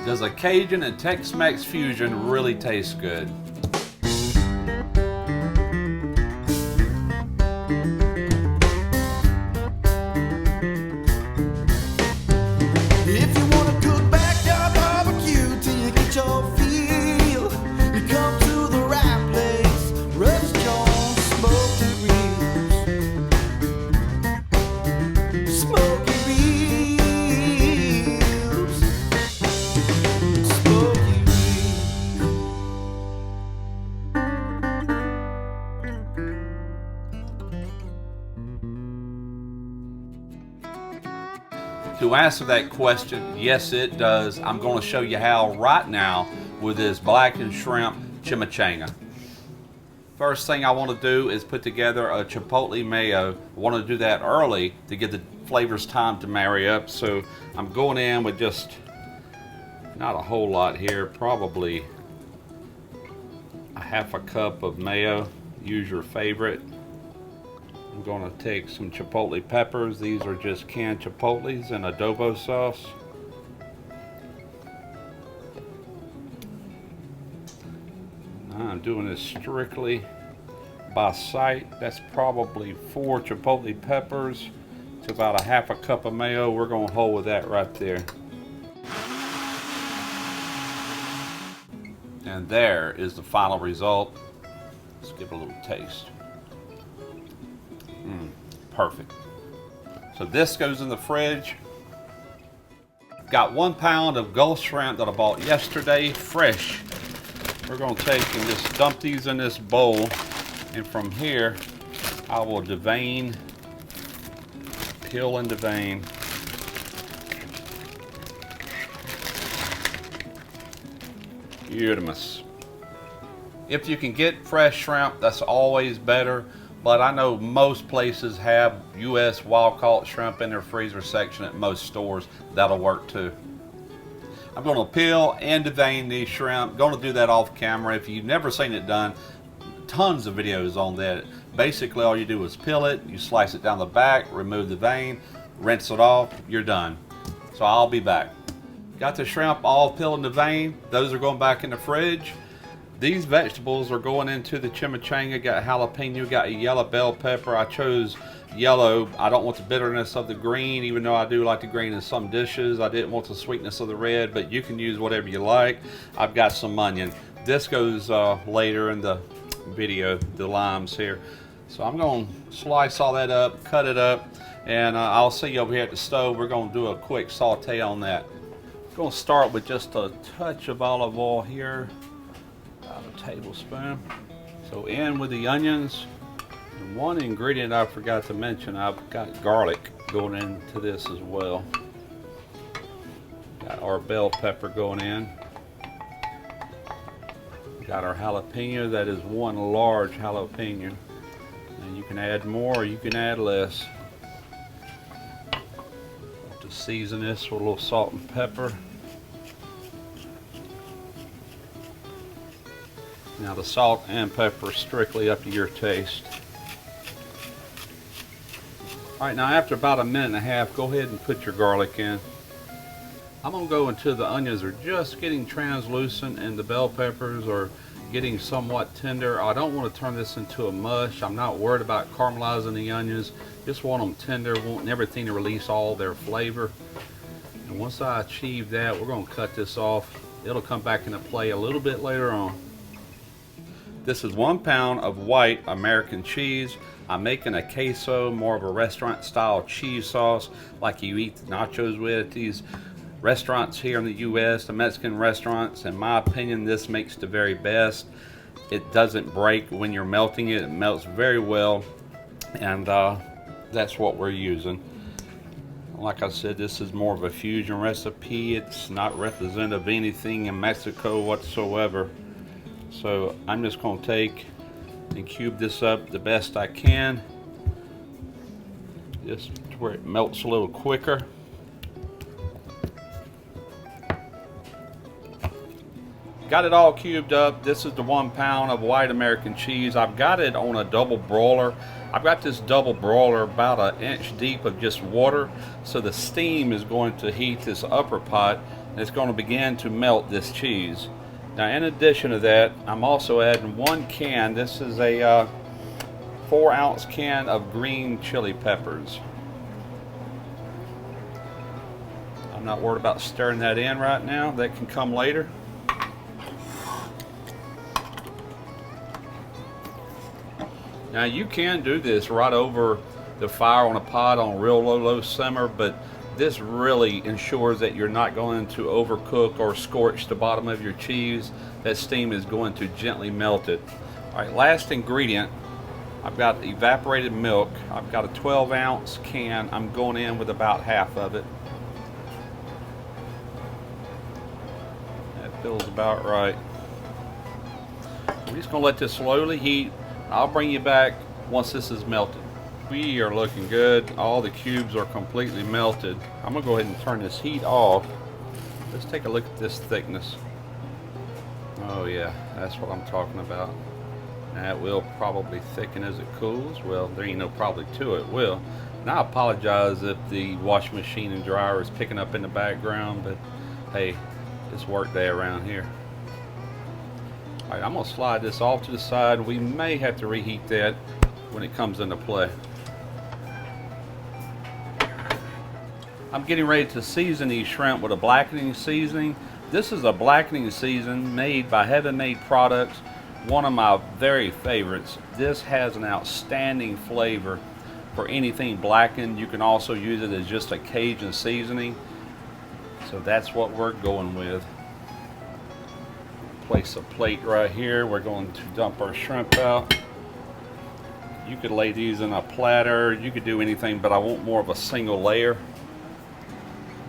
Does a Cajun and Tex-Mex fusion really taste good? If you wanna cook backyard barbecue till you get your feel, you come to the right place. Restaurant Smoky Ribs. Smoky Ribs. Smoky To answer that question, yes it does. I'm going to show you how right now with this blackened shrimp chimichanga. First thing I want to do is put together a Chipotle Mayo. I want to do that early to give the flavors time to marry up. So I'm going in with just not a whole lot here, probably a half a cup of mayo. Use your favorite. I'm going to take some chipotle peppers. These are just canned chipotles and adobo sauce. I'm doing this strictly by sight. That's probably 4 chipotle peppers to about a half a cup of mayo. We're going to hold with that right there. And there is the final result. Let's give it a little taste. Perfect. So this goes in the fridge. Got 1 pound of Gulf shrimp that I bought yesterday, fresh. We're going to take and just dump these in this bowl, and from here I will devein, peel and devein. Beautimous. If you can get fresh shrimp, that's always better. But I know most places have U.S. wild-caught shrimp in their freezer section at most stores. That'll work too. I'm going to peel and devein these shrimp. Going to do that off camera. If you've never seen it done, tons of videos on that. Basically, all you do is peel it, you slice it down the back, remove the vein, rinse it off, you're done. So I'll be back. Got the shrimp all peeled and deveined. Those are going back in the fridge. These vegetables are going into the chimichanga. Got jalapeno, got a yellow bell pepper. I chose yellow. I don't want the bitterness of the green, even though I do like the green in some dishes. I didn't want the sweetness of the red, but you can use whatever you like. I've got some onion. This goes later in the video, the limes here. So I'm going to slice all that up, cut it up, and I'll see you over here at the stove. We're going to do a quick saute on that. I'm going to start with just a touch of olive oil here. About a tablespoon. So in with the onions. And one ingredient I forgot to mention, I've got garlic going into this as well. Got our bell pepper going in. Got our jalapeno. That is 1 large jalapeno. And you can add more or you can add less. To season this with a little salt and pepper. Now the salt and pepper is strictly up to your taste. Alright, now after about a minute and a half, go ahead and put your garlic in. I'm going to go until the onions are just getting translucent and the bell peppers are getting somewhat tender. I don't want to turn this into a mush. I'm not worried about caramelizing the onions. Just want them tender, wanting everything to release all their flavor. And once I achieve that, we're going to cut this off. It'll come back into play a little bit later on. This is 1 pound of white American cheese. I'm making a queso, more of a restaurant style cheese sauce like you eat nachos with. These restaurants here in the US, the Mexican restaurants, in my opinion, this makes the very best. It doesn't break when you're melting it. It melts very well, and that's what we're using. Like I said, this is more of a fusion recipe. It's not representative of anything in Mexico whatsoever. So I'm just going to take and cube this up the best I can, just to where it melts a little quicker. Got it all cubed up. This is the 1 pound of white American cheese. I've got it on a double broiler. I've got this double broiler about 1 inch deep of just water, so the steam is going to heat this upper pot and it's going to begin to melt this cheese. Now, in addition to that, I'm also adding 1 can. This is a 4-ounce can of green chili peppers. I'm not worried about stirring that in right now. That can come later. Now, you can do this right over the fire on a pot on real low simmer, but this really ensures that you're not going to overcook or scorch the bottom of your cheese. That steam is going to gently melt it. All right, last ingredient, I've got evaporated milk. I've got a 12-ounce can. I'm going in with about half of it. That feels about right. We're just gonna let this slowly heat. I'll bring you back once this is melted. We are looking good. All the cubes are completely melted. I'm gonna go ahead and turn this heat off. Let's take a look at this thickness. Oh yeah, that's what I'm talking about. That will probably thicken as it cools. Well, there ain't no probably to it, will. Now I apologize if the washing machine and dryer is picking up in the background, but hey, it's work day around here. All right, I'm gonna slide this off to the side. We may have to reheat that when it comes into play. I'm getting ready to season these shrimp with a blackening seasoning. This is a blackening season made by Heaven Made Products, one of my very favorites. This has an outstanding flavor for anything blackened. You can also use it as just a Cajun seasoning. So that's what we're going with. Place a plate right here. We're going to dump our shrimp out. You could lay these in a platter. You could do anything, but I want more of a single layer.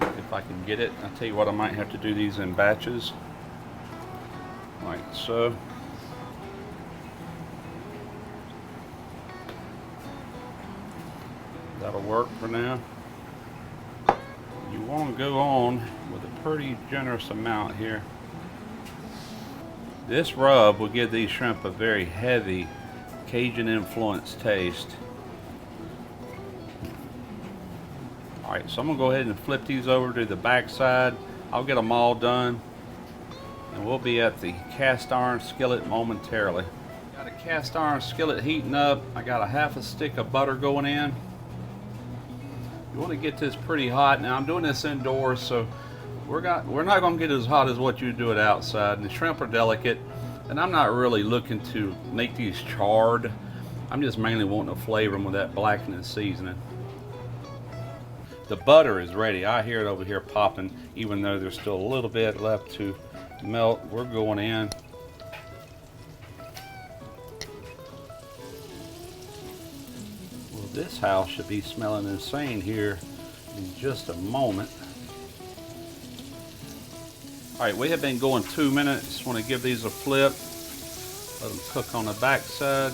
If I can get it. I'll tell you what, I might have to do these in batches. Like so. That'll work for now. You want to go on with a pretty generous amount here. This rub will give these shrimp a very heavy Cajun influenced taste. Alright, so I'm going to go ahead and flip these over to the back side. I'll get them all done and we'll be at the cast iron skillet momentarily. Got a cast iron skillet heating up. I got a half a stick of butter going in. You want to get this pretty hot. Now I'm doing this indoors, so we're not going to get as hot as what you do it outside. And the shrimp are delicate, and I'm not really looking to make these charred. I'm just mainly wanting to flavor them with that blackening seasoning. The butter is ready. I hear it over here popping, even though there's still a little bit left to melt. We're going in. Well, this house should be smelling insane here in just a moment. All right, we have been going 2 minutes. Just want to give these a flip. Let them cook on the back side.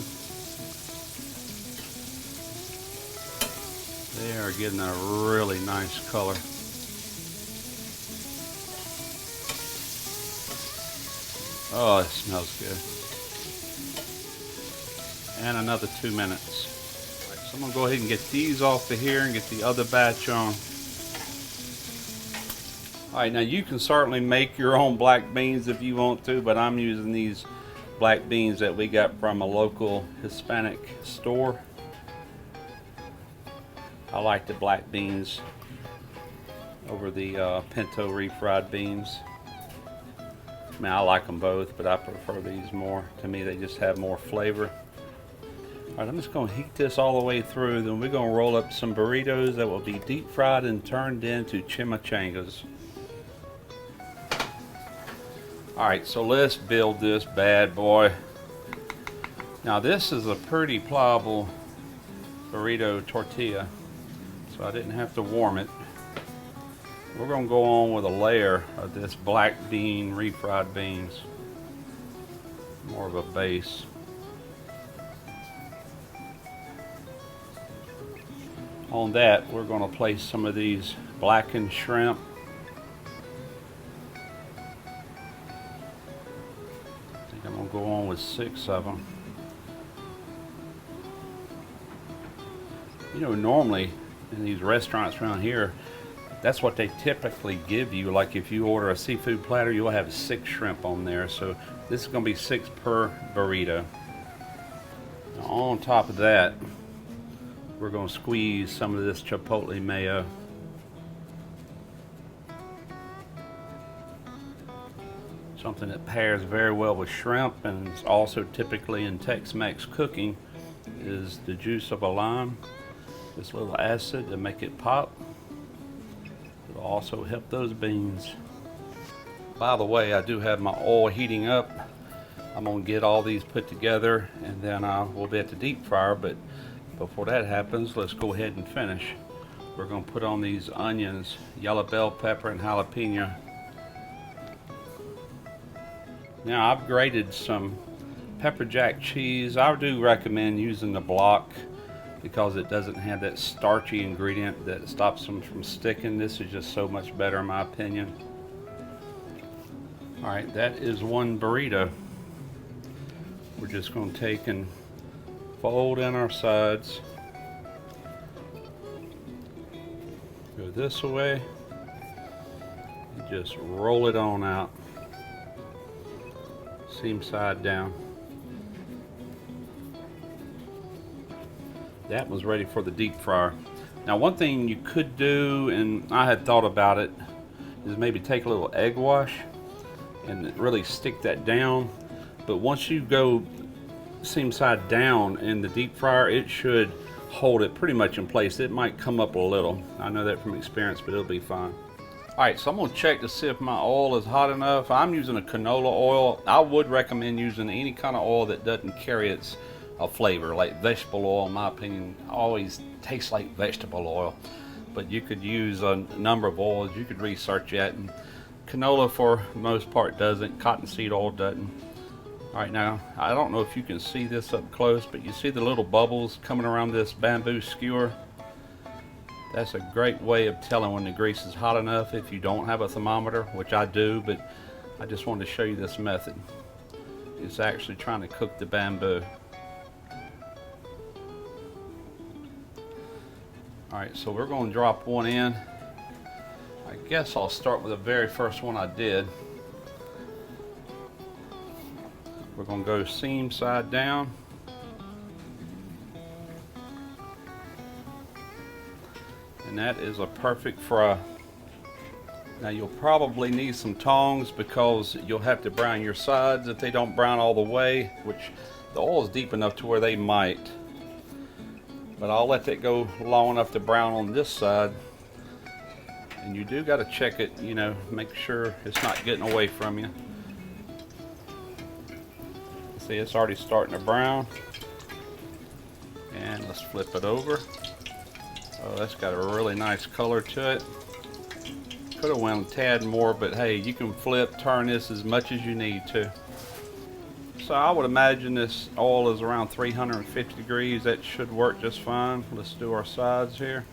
They are getting a really nice color. Oh, it smells good. And another 2 minutes. All right, so I'm gonna go ahead and get these off of here and get the other batch on. All right, now you can certainly make your own black beans if you want to, but I'm using these black beans that we got from a local Hispanic store. I like the black beans over the pinto refried beans. I mean, I like them both, but I prefer these more. To me, they just have more flavor. All right, I'm just going to heat this all the way through. Then we're going to roll up some burritos that will be deep fried and turned into chimichangas. All right, so let's build this bad boy. Now, this is a pretty pliable burrito tortilla, so I didn't have to warm it. We're going to go on with a layer of this black bean refried beans. More of a base. On that, we're going to place some of these blackened shrimp. I think I'm going to go on with 6 of them. You know, normally in these restaurants around here, That's what they typically give you. Like if you order a seafood platter, you'll have 6 shrimp on there. So this is going to be 6 per burrito. Now, on top of that, we're going to squeeze some of this Chipotle Mayo. Something that pairs very well with shrimp, and is also typically in Tex-Mex cooking, is the juice of a lime. Just a little acid to make it pop. It'll also help those beans. By the way, I do have my oil heating up. I'm gonna get all these put together, and then we'll be at the deep fryer. But before that happens, let's go ahead and finish. We're gonna put on these onions, yellow bell pepper, and jalapeno. Now I've grated some pepper jack cheese. I do recommend using the block because it doesn't have that starchy ingredient that stops them from sticking. This is just so much better in my opinion. All right, that is one burrito. We're just going to take and fold in our sides. Go this way. And just roll it on out. Seam side down. That was ready for the deep fryer. Now one thing you could do, and I had thought about it, is maybe take a little egg wash and really stick that down. But once you go seam side down in the deep fryer, it should hold it pretty much in place. It might come up a little. I know that from experience, but it'll be fine. Alright, so I'm going to check to see if my oil is hot enough. I'm using a canola oil. I would recommend using any kind of oil that doesn't carry its flavor. Like vegetable oil, in my opinion, always tastes like vegetable oil. But you could use a number of oils. You could research that. And canola, for the most part, doesn't. Cottonseed oil doesn't. Alright, now, I don't know if you can see this up close, but you see the little bubbles coming around this bamboo skewer? That's a great way of telling when the grease is hot enough if you don't have a thermometer, which I do, but I just wanted to show you this method. It's actually trying to cook the bamboo. Alright, so we're going to drop one in. I guess I'll start with the very first one I did. We're going to go seam side down. And that is a perfect fry. Now you'll probably need some tongs because you'll have to brown your sides if they don't brown all the way, which the oil is deep enough to where they might. But I'll let that go long enough to brown on this side. And you do got to check it, you know, make sure it's not getting away from you. See, it's already starting to brown. And let's flip it over. Oh, that's got a really nice color to it. Could have went a tad more, but hey, you can flip, turn this as much as you need to. So I would imagine this oil is around 350 degrees. That should work just fine. Let's do our sides here.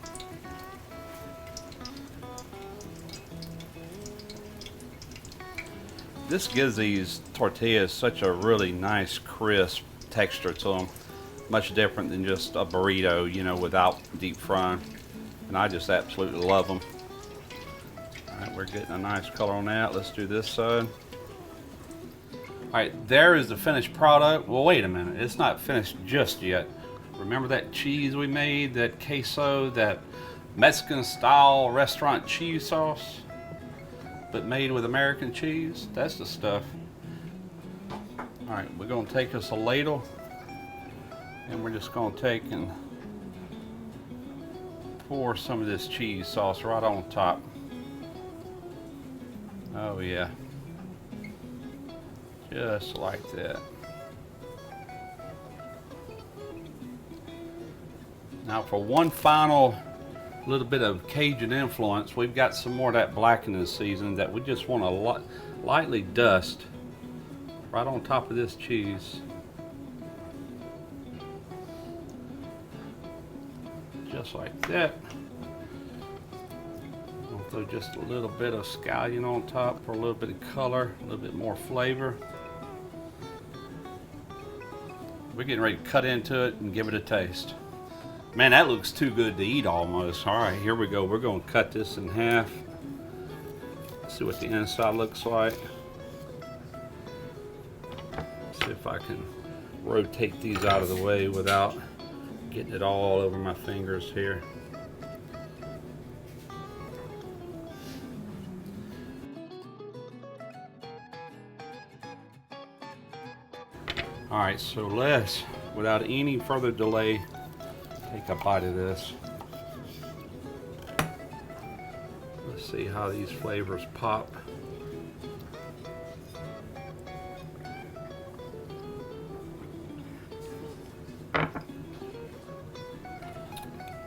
This gives these tortillas such a really nice crisp texture to them. Much different than just a burrito, you know, without deep frying. And I just absolutely love them. Alright, we're getting a nice color on that. Let's do this side. Alright, there is the finished product. Well, wait a minute. It's not finished just yet. Remember that cheese we made? That queso, that Mexican style restaurant cheese sauce? But made with American cheese? That's the stuff. Alright, we're going to take us a ladle. And we're just going to take and pour some of this cheese sauce right on top. Oh yeah. Just like that. Now for one final little bit of Cajun influence, we've got some more of that blackened season that we just want to lightly dust right on top of this cheese. Just like that. I'll throw just a little bit of scallion on top for a little bit of color, a little bit more flavor. We're getting ready to cut into it and give it a taste. Man, that looks too good to eat almost. All right, here we go. We're gonna cut this in half. See what the inside looks like. See if I can rotate these out of the way without getting it all over my fingers here. All right, so let's, without any further delay, take a bite of this. Let's see how these flavors pop.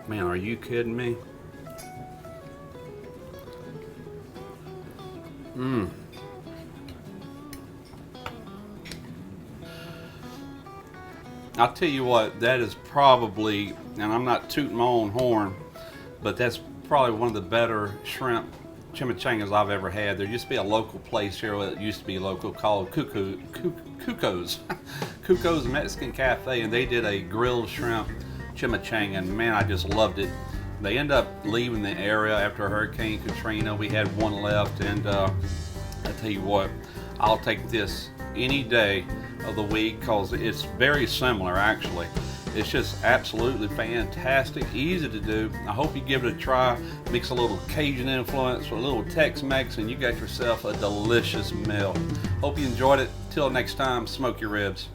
Man, are you kidding me? I'll tell you what, that is probably, and I'm not tooting my own horn, but that's probably one of the better shrimp chimichangas I've ever had. There used to be a local place here that used to be local called Cuco's Mexican Cafe, and they did a grilled shrimp chimichanga, and man, I just loved it. They ended up leaving the area after Hurricane Katrina. We had one left, and I tell you what, I'll take this any day of the week because it's very similar actually. It's just absolutely fantastic, easy to do. I hope you give it a try. Mix a little Cajun influence with a little Tex-Mex and you got yourself a delicious meal. Hope you enjoyed it. Till next time, smoke your ribs.